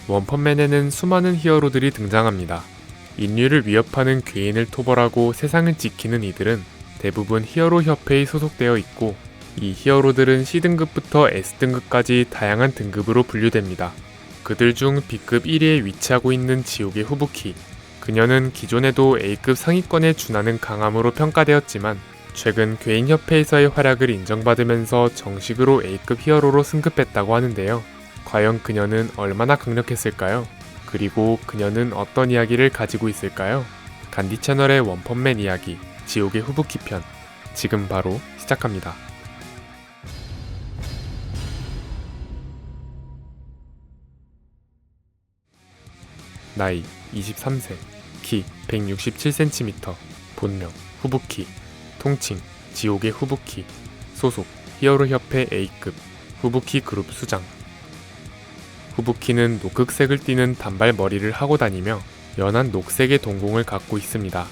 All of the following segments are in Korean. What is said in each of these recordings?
원펀맨에는 수많은 히어로들이 등장합니다. 인류를 위협하는 괴인을 토벌하고 세상을 지키는 이들은 대부분 히어로 협회에 소속되어 있고, 이 히어로들은 C등급부터 S등급까지 다양한 등급으로 분류됩니다. 그들 중 B급 1위에 위치하고 있는 지옥의 후부키. 그녀는 기존에도 A급 상위권에 준하는 강함으로 평가되었지만 최근 괴인협회에서의 활약을 인정받으면서 정식으로 A급 히어로로 승급했다고 하는데요. 과연 그녀는 얼마나 강력했을까요? 그리고 그녀는 어떤 이야기를 가지고 있을까요? 간디 채널의 원펀맨 이야기, 지옥의 후부키 편, 지금 바로 시작합니다. 나이 23세, 키 167cm, 본명 후부키, 통칭 지옥의 후부키, 소속 히어로협회 A급, 후부키 그룹 수장. 후부키는 녹흑색을 띠는 단발 머리를 하고 다니며 연한 녹색의 동공을 갖고 있습니다.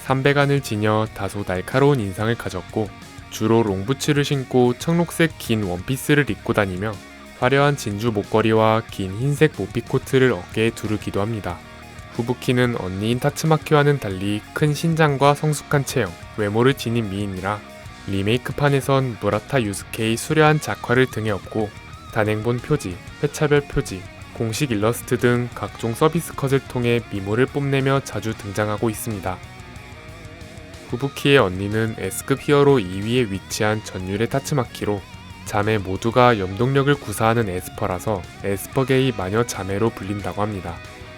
삼배간을 지녀 다소 날카로운 인상을 가졌고, 주로 롱부츠를 신고 청록색 긴 원피스를 입고 다니며 화려한 진주 목걸이와 긴 흰색 모피 코트를 어깨에 두르기도 합니다. 후부키는 언니인 타츠마키와는 달리 큰 신장과 성숙한 체형, 외모를 지닌 미인이라 리메이크판에선 무라타 유스케의 수려한 작화를 등에 업고 단행본 표지, 회차별 표지, 공식 일러스트 등 각종 서비스 컷을 통해 미모를 뽐내며 자주 등장하고 있습니다. 후부키의 언니는 S급 히어로 2위에 위치한 전율의 타츠마키로, 자매 모두가 염동력을 구사하는 에스퍼라서 에스퍼계의 마녀 자매로 불린다고 합니다.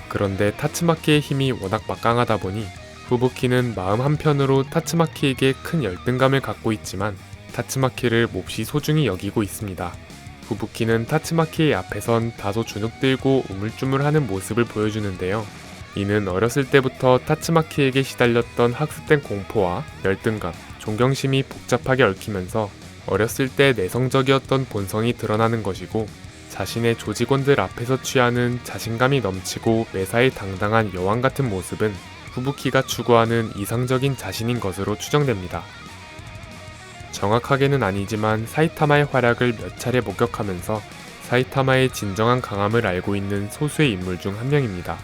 그런데 타츠마키의 힘이 워낙 막강하다 보니 후부키는 마음 한편으로 타츠마키에게 큰 열등감을 갖고 있지만 타츠마키를 몹시 소중히 여기고 있습니다. 후부키는 타츠마키의 앞에선 다소 주눅들고 우물쭈물하는 모습을 보여주는데요. 이는 어렸을 때부터 타츠마키에게 시달렸던 학습된 공포와 열등감, 존경심이 복잡하게 얽히면서 어렸을 때 내성적이었던 본성이 드러나는 것이고, 자신의 조직원들 앞에서 취하는 자신감이 넘치고 매사에 당당한 여왕 같은 모습은 후부키가 추구하는 이상적인 자신인 것으로 추정됩니다. 정확하게는 아니지만 사이타마의 활약을 몇 차례 목격하면서 사이타마의 진정한 강함을 알고 있는 소수의 인물 중 한 명입니다.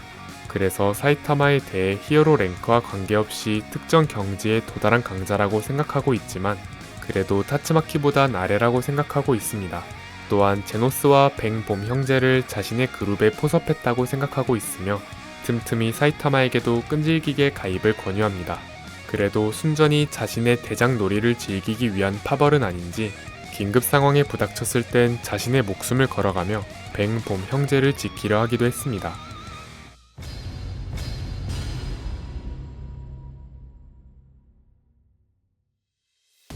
그래서 사이타마에 대해 히어로 랭크와 관계없이 특정 경지에 도달한 강자라고 생각하고 있지만, 그래도 타츠마키보단 아래라고 생각하고 있습니다. 또한 제노스와 뱅봄 형제를 자신의 그룹에 포섭했다고 생각하고 있으며 틈틈이 사이타마에게도 끈질기게 가입을 권유합니다. 그래도 순전히 자신의 대장 놀이를 즐기기 위한 파벌은 아닌지 긴급 상황에 부닥쳤을 땐 자신의 목숨을 걸어가며 뱅봄 형제를 지키려 하기도 했습니다.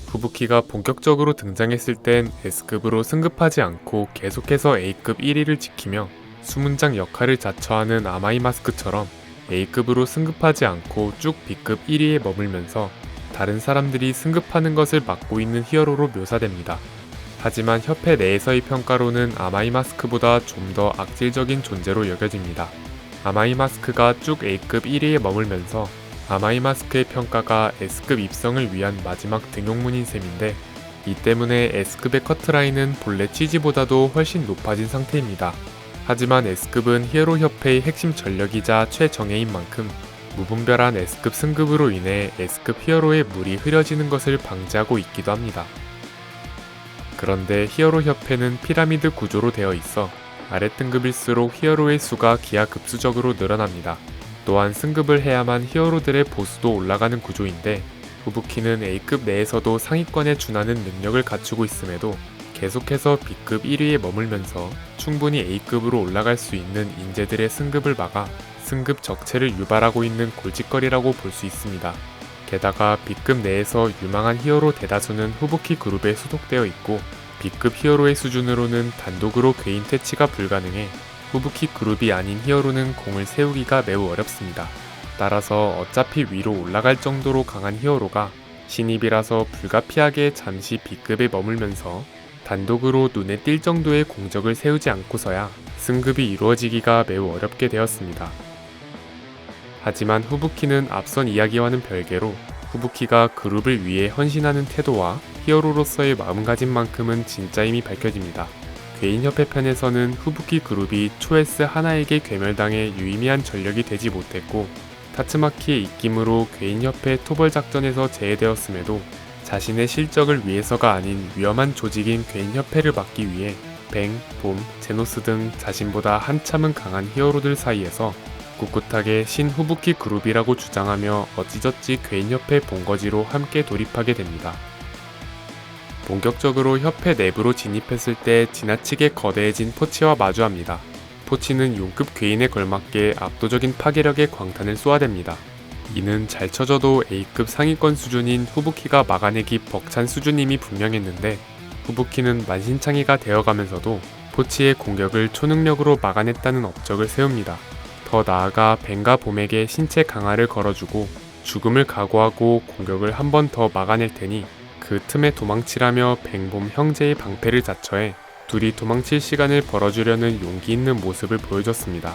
후부키가 본격적으로 등장했을 땐 S급으로 승급하지 않고 계속해서 A급 1위를 지키며 수문장 역할을 자처하는 아마이 마스크처럼 A급으로 승급하지 않고 쭉 B급 1위에 머물면서 다른 사람들이 승급하는 것을 막고 있는 히어로로 묘사됩니다. 하지만 협회 내에서의 평가로는 아마이 마스크보다 좀 더 악질적인 존재로 여겨집니다. 아마이 마스크가 쭉 A급 1위에 머물면서 아마이 마스크의 평가가 S급 입성을 위한 마지막 등용문인 셈인데, 이 때문에 S급의 커트라인은 본래 취지보다도 훨씬 높아진 상태입니다. 하지만 S급은 히어로 협회의 핵심 전력이자 최정예인 만큼 무분별한 S급 승급으로 인해 S급 히어로의 물이 흐려지는 것을 방지하고 있기도 합니다. 그런데 히어로 협회는 피라미드 구조로 되어 있어 아랫등급일수록 히어로의 수가 기하급수적으로 늘어납니다. 또한 승급을 해야만 히어로들의 보수도 올라가는 구조인데, 후부키는 A급 내에서도 상위권에 준하는 능력을 갖추고 있음에도 계속해서 B급 1위에 머물면서 충분히 A급으로 올라갈 수 있는 인재들의 승급을 막아 승급 적체를 유발하고 있는 골칫거리라고 볼 수 있습니다. 게다가 B급 내에서 유망한 히어로 대다수는 후부키 그룹에 소속되어 있고, B급 히어로의 수준으로는 단독으로 괴인 퇴치가 불가능해 후부키 그룹이 아닌 히어로는 공을 세우기가 매우 어렵습니다. 따라서 어차피 위로 올라갈 정도로 강한 히어로가 신입이라서 불가피하게 잠시 B급에 머물면서 단독으로 눈에 띌 정도의 공적을 세우지 않고서야 승급이 이루어지기가 매우 어렵게 되었습니다. 하지만 후부키는 앞선 이야기와는 별개로 후부키가 그룹을 위해 헌신하는 태도와 히어로로서의 마음가짐만큼은 진짜임이 밝혀집니다. 괴인협회 편에서는 후부키 그룹이 초에스 하나에게 괴멸당해 유의미한 전력이 되지 못했고 타츠마키의 입김으로 괴인협회 토벌 작전에서 제외되었음에도 자신의 실적을 위해서가 아닌 위험한 조직인 괴인협회를 막기 위해 뱅, 봄, 제노스 등 자신보다 한참은 강한 히어로들 사이에서 꿋꿋하게 신 후부키 그룹이라고 주장하며 어찌저찌 괴인협회 본거지로 함께 돌입하게 됩니다. 본격적으로 협회 내부로 진입했을 때 지나치게 거대해진 포치와 마주합니다. 포치는 용급 괴인에 걸맞게 압도적인 파괴력의 광탄을 쏘아댑니다. 이는 잘 쳐져도 A급 상위권 수준인 후부키가 막아내기 벅찬 수준임이 분명했는데 후부키는 만신창이가 되어가면서도 포치의 공격을 초능력으로 막아냈다는 업적을 세웁니다. 더 나아가 벤과 봄에게 신체 강화를 걸어주고 죽음을 각오하고 공격을 한 번 더 막아낼 테니 그 틈에 도망치라며 뱅봄 형제의 방패를 자처해 둘이 도망칠 시간을 벌어주려는 용기 있는 모습을 보여줬습니다.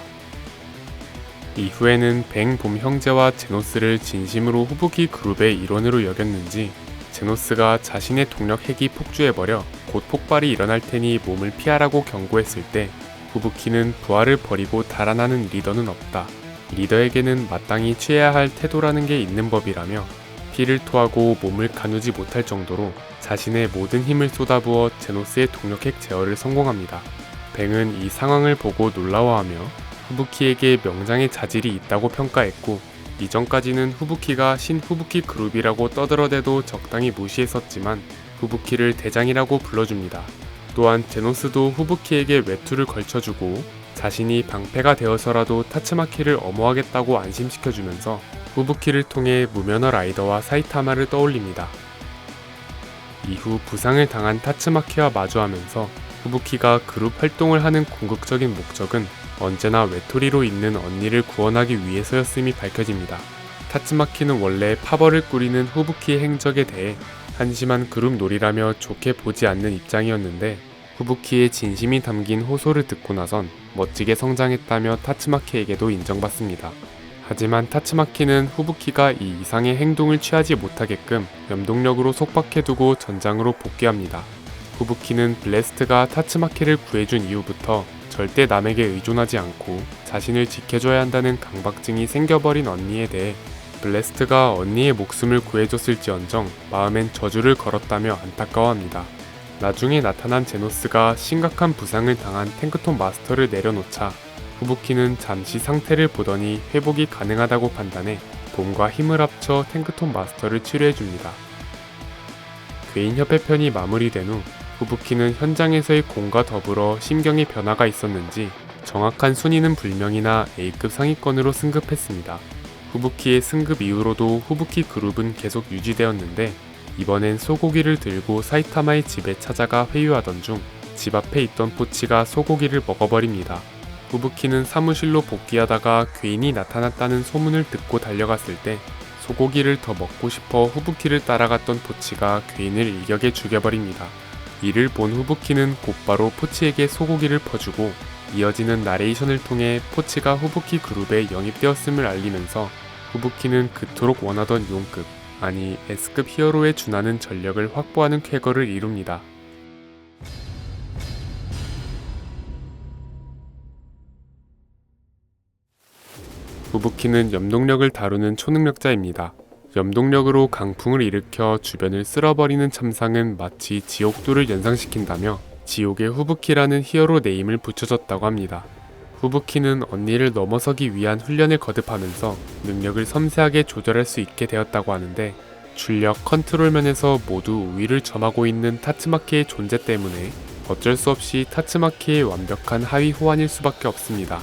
이후에는 뱅봄 형제와 제노스를 진심으로 후부키 그룹의 일원으로 여겼는지 제노스가 자신의 동력 핵이 폭주해버려 곧 폭발이 일어날 테니 몸을 피하라고 경고했을 때 후부키는 부하를 버리고 달아나는 리더는 없다. 리더에게는 마땅히 취해야 할 태도라는 게 있는 법이라며 피를 토하고 몸을 가누지 못할 정도로 자신의 모든 힘을 쏟아부어 제노스의 동력핵 제어를 성공합니다. 뱅은 이 상황을 보고 놀라워하며 후부키에게 명장의 자질이 있다고 평가했고 이전까지는 후부키가 신 후부키 그룹이라고 떠들어대도 적당히 무시했었지만 후부키를 대장이라고 불러줍니다. 또한 제노스도 후부키에게 외투를 걸쳐주고 자신이 방패가 되어서라도 타츠마키를 엄호하겠다고 안심시켜주면서 후부키를 통해 무면허 라이더와 사이타마를 떠올립니다. 이후 부상을 당한 타츠마키와 마주하면서 후부키가 그룹 활동을 하는 궁극적인 목적은 언제나 외톨이로 있는 언니를 구원하기 위해서였음이 밝혀집니다. 타츠마키는 원래 파벌을 꾸리는 후부키의 행적에 대해 한심한 그룹 놀이라며 좋게 보지 않는 입장이었는데 후부키의 진심이 담긴 호소를 듣고 나선 멋지게 성장했다며 타츠마키에게도 인정받습니다. 하지만 타츠마키는 후부키가 이 이상의 행동을 취하지 못하게끔 염동력으로 속박해두고 전장으로 복귀합니다. 후부키는 블래스트가 타츠마키를 구해준 이후부터 절대 남에게 의존하지 않고 자신을 지켜줘야 한다는 강박증이 생겨버린 언니에 대해 블래스트가 언니의 목숨을 구해줬을지언정 마음엔 저주를 걸었다며 안타까워합니다. 나중에 나타난 제노스가 심각한 부상을 당한 탱크톱 마스터를 내려놓자 후부키는 잠시 상태를 보더니 회복이 가능하다고 판단해 봄과 힘을 합쳐 탱크톱 마스터를 치료해줍니다. 괴인협회 편이 마무리된 후 후부키는 현장에서의 공과 더불어 심경의 변화가 있었는지 정확한 순위는 불명이나 A급 상위권으로 승급했습니다. 후부키의 승급 이후로도 후부키 그룹은 계속 유지되었는데 이번엔 소고기를 들고 사이타마의 집에 찾아가 회유하던 중 집 앞에 있던 포치가 소고기를 먹어버립니다. 후부키는 사무실로 복귀하다가 괴인이 나타났다는 소문을 듣고 달려갔을 때 소고기를 더 먹고 싶어 후부키를 따라갔던 포치가 괴인을 일격에 죽여버립니다. 이를 본 후부키는 곧바로 포치에게 소고기를 퍼주고 이어지는 나레이션을 통해 포치가 후부키 그룹에 영입되었음을 알리면서 후부키는 그토록 원하던 용급, 아니 S급 히어로에 준하는 전력을 확보하는 쾌거를 이룹니다. 후부키는 염동력을 다루는 초능력자입니다. 염동력으로 강풍을 일으켜 주변을 쓸어버리는 참상은 마치 지옥도를 연상시킨다며 지옥의 후부키라는 히어로 네임을 붙여줬다고 합니다. 후부키는 언니를 넘어서기 위한 훈련을 거듭하면서 능력을 섬세하게 조절할 수 있게 되었다고 하는데 출력 컨트롤 면에서 모두 우위를 점하고 있는 타츠마키의 존재 때문에 어쩔 수 없이 타츠마키의 완벽한 하위 호환일 수밖에 없습니다.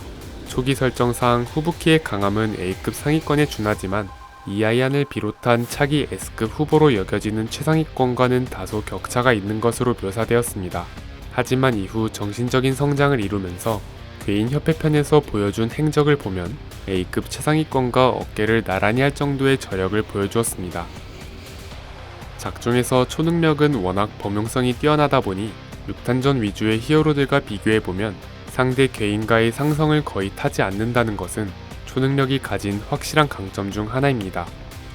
초기 설정상 후부키의 강함은 A급 상위권에 준하지만 이아이안을 비롯한 차기 S급 후보로 여겨지는 최상위권과는 다소 격차가 있는 것으로 묘사되었습니다. 하지만 이후 정신적인 성장을 이루면서 괴인협회 편에서 보여준 행적을 보면 A급 최상위권과 어깨를 나란히 할 정도의 저력을 보여주었습니다. 작중에서 초능력은 워낙 범용성이 뛰어나다 보니 6탄전 위주의 히어로들과 비교해보면 상대 괴인과의 상성을 거의 타지 않는다는 것은 초능력이 가진 확실한 강점 중 하나입니다.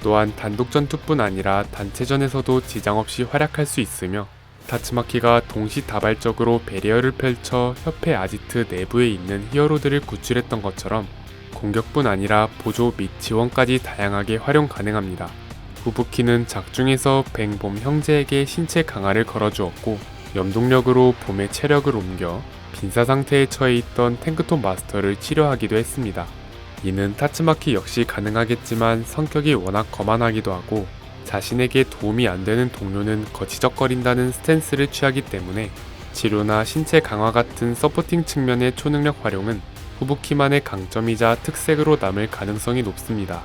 또한 단독 전투뿐 아니라 단체전에서도 지장 없이 활약할 수 있으며 타츠마키가 동시다발적으로 배리어를 펼쳐 협회 아지트 내부에 있는 히어로들을 구출했던 것처럼 공격뿐 아니라 보조 및 지원까지 다양하게 활용 가능합니다. 후부키는 작중에서 뱅봄 형제에게 신체 강화를 걸어주었고 염동력으로 봄의 체력을 옮겨 빈사 상태에 처해 있던 탱크톱 마스터를 치료하기도 했습니다. 이는 타츠마키 역시 가능하겠지만 성격이 워낙 거만하기도 하고 자신에게 도움이 안 되는 동료는 거치적거린다는 스탠스를 취하기 때문에 치료나 신체 강화 같은 서포팅 측면의 초능력 활용은 후부키만의 강점이자 특색으로 남을 가능성이 높습니다.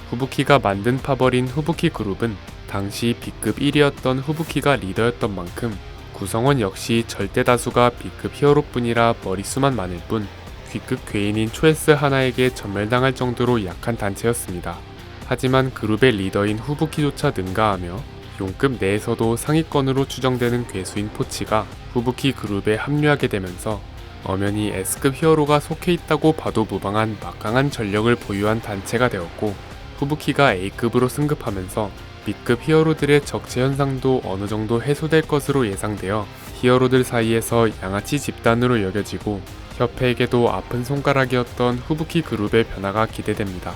후부키가 만든 파벌인 후부키 그룹은 당시 B급 1위였던 후부키가 리더였던 만큼 구성원 역시 절대 다수가 B급 히어로뿐이라 머릿수만 많을 뿐 B급 괴인인 초에스 하나에게 전멸당할 정도로 약한 단체였습니다. 하지만 그룹의 리더인 후부키조차 능가하며 용급 내에서도 상위권으로 추정되는 괴수인 포치가 후부키 그룹에 합류하게 되면서 엄연히 S급 히어로가 속해 있다고 봐도 무방한 막강한 전력을 보유한 단체가 되었고 후부키가 A급으로 승급하면서 B급 히어로들의 적체 현상도 어느 정도 해소될 것으로 예상되어 히어로들 사이에서 양아치 집단으로 여겨지고 협회에게도 아픈 손가락이었던 후부키 그룹의 변화가 기대됩니다.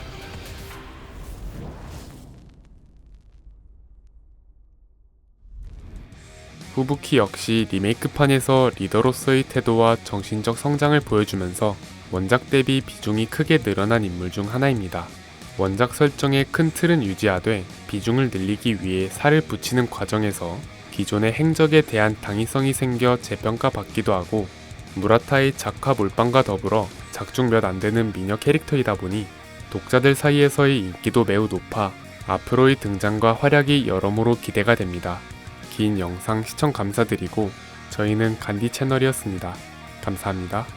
후부키 역시 리메이크판에서 리더로서의 태도와 정신적 성장을 보여주면서 원작 대비 비중이 크게 늘어난 인물 중 하나입니다. 원작 설정의 큰 틀은 유지하되 비중을 늘리기 위해 살을 붙이는 과정에서 기존의 행적에 대한 당위성이 생겨 재평가받기도 하고 무라타의 작화 몰빵과 더불어 작중 몇 안되는 미녀 캐릭터이다 보니 독자들 사이에서의 인기도 매우 높아 앞으로의 등장과 활약이 여러모로 기대가 됩니다. 긴 영상 시청 감사드리고 저희는 간디 채널이었습니다. 감사합니다.